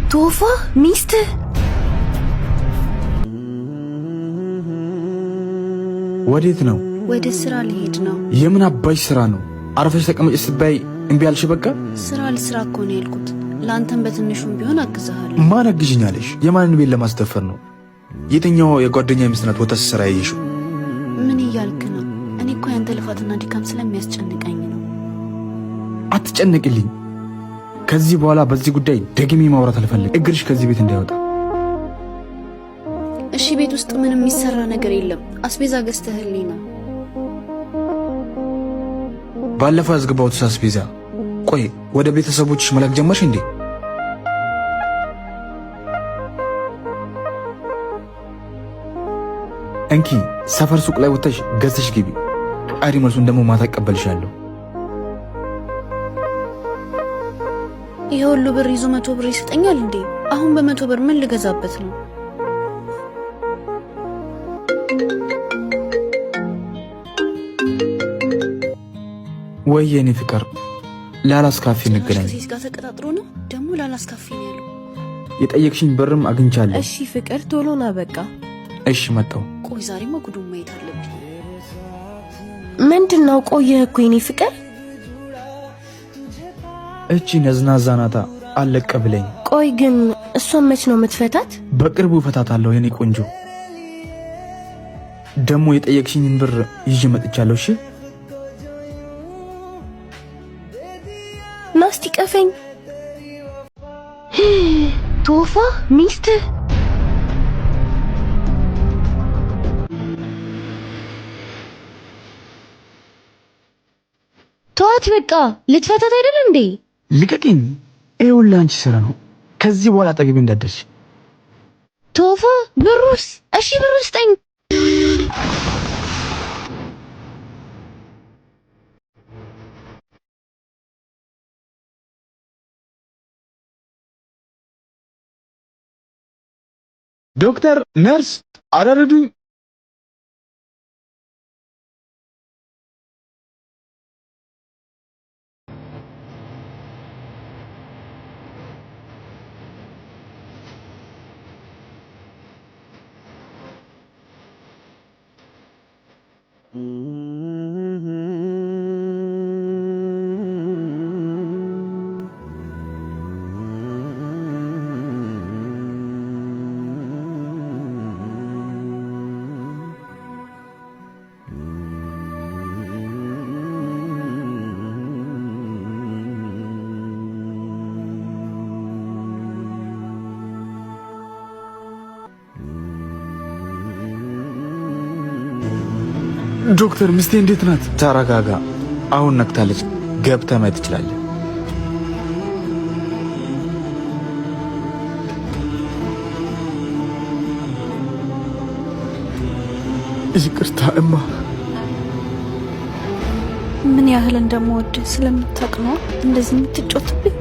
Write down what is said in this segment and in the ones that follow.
ቶፋ ሚስት ወዴት ነው? ወደ ስራ ሊሄድ ነው። የምን አባሽ ስራ ነው? አርፈሽ ተቀመጭ ስትባይ እምቢ አልሽ። በቃ ስራ ልስራ እኮ ነው ያልኩት። ላንተም በትንሹም ቢሆን አግዛለሁ። ማን አግዥኛለሽ? የማንን ቤት ለማስደፈር ነው? የትኛው የጓደኛ ሚስት ናት ወጣ ስራ ያየሽው? ምን እያልክ ነው? እኔ እኮ ያንተ ልፋትና ድካም ስለሚያስጨንቀኝ ነው። አትጨነቅልኝ። ከዚህ በኋላ በዚህ ጉዳይ ደግሜ ማውራት አልፈልግም። እግርሽ ከዚህ ቤት እንዳይወጣ። እሺ፣ ቤት ውስጥ ምንም የሚሰራ ነገር የለም። አስቤዛ ገዝተህልኝ ነው? ባለፈው ያስገባሁት አስቤዛ። ቆይ ወደ ቤተሰቦችሽ መላክ ጀመርሽ እንዴ? እንኪ ሰፈር ሱቅ ላይ ወጥተሽ ገዝተሽ ግቢ። ፈቃሪ መልሱን ደግሞ ማታ እቀበልሻለሁ። ይሄ ሁሉ ብር ይዞ 100 ብር ይሰጠኛል እንዴ? አሁን በ100 ብር ምን ልገዛበት ነው? ወይ የኔ ፍቅር ላላስ ካፌ እንገናኝ። ከዚህ ጋር ተቀጣጥሮ ነው ደግሞ ላላስ ካፌ ነው ያለው። የጠየቅሽኝ ብርም አግኝቻለሁ። እሺ ፍቅር ቶሎና በቃ። እሺ መጣሁ። ቆይ ዛሬማ ጉዱን ማየት አለብኝ። ምንድነው? ቆየህ እኮ የኔ ፍቅር። እቺ ነዝናዛ ናታ አለቀ ብለኝ። ቆይ ግን እሷን መች ነው የምትፈታት? በቅርቡ እፈታታለሁ የኔ ቆንጆ። ደግሞ የጠየቅሽኝን ብር ይዤ መጥቻለሁ። እሺ ናስቲ ቀፈኝ። ቶፋ ሚስት ተዋት በቃ። ልትፈታት አይደል እንዴ? ልቀቂኝ። ይኸውልህ አንቺ ስራ ነው። ከዚህ በኋላ አጠገቤ እንዳትደርሺ። ቶፋ ብሩስ? እሺ ብሩስ ስጠኝ። ዶክተር፣ ነርስ አረዱኝ። ዶክተር ሚስቴ እንዴት ናት? ተረጋጋ። አሁን ነክታለች። ገብተህ ማየት ትችላለህ። ይቅርታ እማ። ምን ያህል እንደምወድ ስለምታውቅ ነው እንደዚህ የምትጮትብኝ።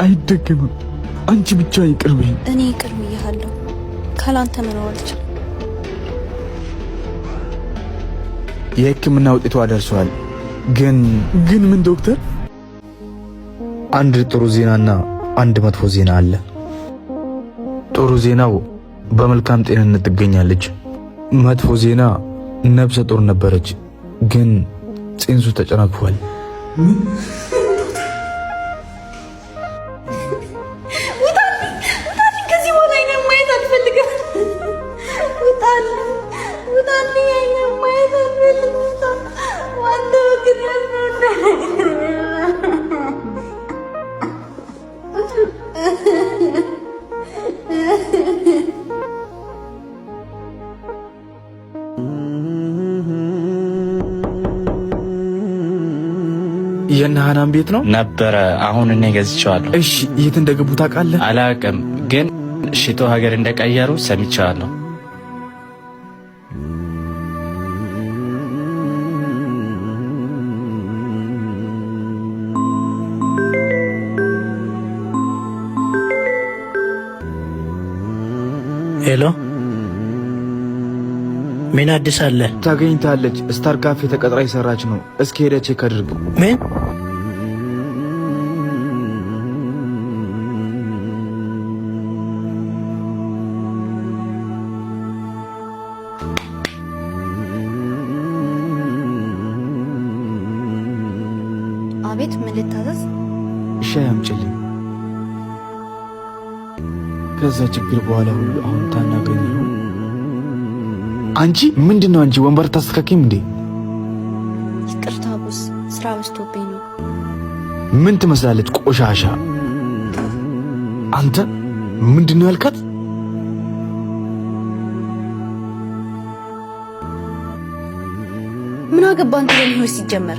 አይደገምም። አንቺ ብቻ ይቅር በይኝ። እኔ ይቅር ብዬሃለሁ። ካላንተ መኖር አልችልም። የሕክምና ውጤቷ ደርሷል። ግን ምን ዶክተር? አንድ ጥሩ ዜናና አንድ መጥፎ ዜና አለ። ጥሩ ዜናው በመልካም ጤንነት ትገኛለች። መጥፎ ዜና ነፍሰ ጡር ነበረች፣ ግን ጽንሱ ተጨናግፏል። የነሃናም ቤት ነው ነበረ። አሁን እኔ ገዝቼዋለሁ። እሺ፣ የት እንደገቡ ታውቃለህ? አላውቅም፣ ግን ሽቶ ሀገር እንደቀየሩ ሰምቼዋለሁ። ሄሎ፣ ምን አዲስ አለ? ታገኝታለች። ስታር ካፌ ተቀጥራ የሰራች ነው። እስኪ ሄደህ ቼክ አድርግ። ምን? አቤት፣ ምን ልታዘዝ? ሻይ አምጪልኝ። ከዛ ችግር በኋላ ሁሉ አሁን ታናግረኝ ነው። አንቺ ምንድነው? አንቺ ወንበር ታስተካክይም እንዴ? ይቅርታ ቦስ፣ ስራ በዝቶብኝ ነው። ምን ትመስላለች? ቆሻሻ። አንተ ምንድነው ያልካት? ምን አገባ አንተ ለምን ሆነ ሲጀመር?